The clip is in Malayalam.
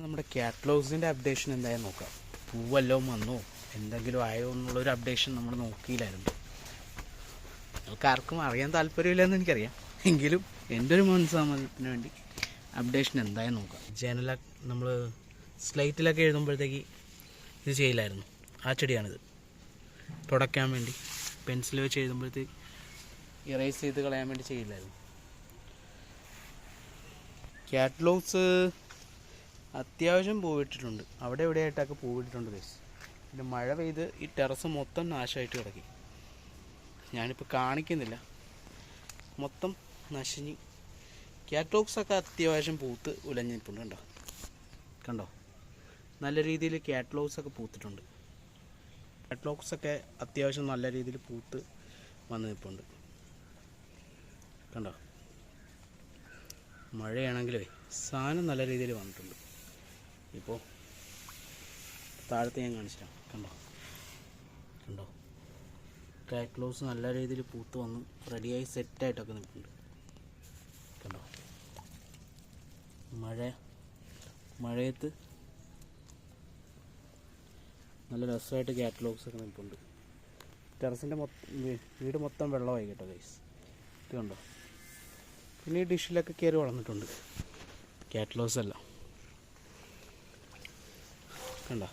നമ്മുടെ കാറ്റലോഗ്സിൻ്റെ അപ്ഡേഷൻ എന്തായാലും നോക്കാം. പൂവെല്ലാം വന്നോ എന്തെങ്കിലും ആയോ എന്നുള്ളൊരു അപ്ഡേഷൻ നമ്മൾ നോക്കിയില്ലായിരുന്നു. നിങ്ങൾക്ക് ആർക്കും അറിയാൻ താല്പര്യമില്ലെന്ന് എനിക്കറിയാം, എങ്കിലും എൻ്റെ ഒരു മനസ്സമ്മതത്തിന് വേണ്ടി അപ്ഡേഷൻ എന്തായാലും നോക്കാം. നമ്മൾ സ്ലൈറ്റിലൊക്കെ എഴുതുമ്പോഴത്തേക്ക് ഇത് ചെയ്യില്ലായിരുന്നു. ആ ചെടിയാണിത്. തുടയ്ക്കാൻ വേണ്ടി പെൻസിൽ വെച്ച് എഴുതുമ്പോഴത്തേക്ക് ഇറേസ് ചെയ്ത് കളയാൻ വേണ്ടി ചെയ്യില്ലായിരുന്നു. കാറ്റലോഗ്സ് അത്യാവശ്യം പൂവിട്ടിട്ടുണ്ട്, അവിടെ എവിടെയായിട്ടൊക്കെ പൂവിട്ടിട്ടുണ്ട് ഗൈസ്. പിന്നെ മഴ പെയ്ത് ഈ ടെറസ് മൊത്തം നാശമായിട്ട് കിടക്കി. ഞാനിപ്പോൾ കാണിക്കുന്നില്ല, മൊത്തം നശിഞ്ഞ്. കാറ്റലോഗ്സൊക്കെ അത്യാവശ്യം പൂത്ത് ഉലഞ്ഞിട്ടുണ്ട്. കണ്ടോ നല്ല രീതിയിൽ കാറ്റലോഗ്സൊക്കെ പൂത്തിട്ടുണ്ട്. കാറ്റലോഗ്സൊക്കെ അത്യാവശ്യം നല്ല രീതിയിൽ പൂത്ത് വന്ന് നിൽപ്പുണ്ട്. കണ്ടോ മഴയാണെങ്കിലേ സാധനം നല്ല രീതിയിൽ വന്നിട്ടുണ്ട്. ഇപ്പോൾ താഴത്തെ ഞാൻ കാണിച്ചിട്ടാണ്. കണ്ടോ കാറ്റലോഗ്സ് നല്ല രീതിയിൽ പൂത്ത് വന്ന് റെഡിയായി സെറ്റായിട്ടൊക്കെ നിൽക്കുന്നുണ്ട്. കണ്ടോ മഴയത്ത് നല്ല രസമായിട്ട് കാറ്റലോഗ്സൊക്കെ നിൽക്കുന്നുണ്ട്. ടെറസിൻ്റെ വീട് മൊത്തം വെള്ളമായി കേട്ടോ ഗൈസ്. ഇത് കണ്ടോ. പിന്നെ ഈ ഡിഷിലൊക്കെ കയറി വളർന്നിട്ടുണ്ട് കാറ്റലോഗ്സ് എല്ലാം. കണ്ടോ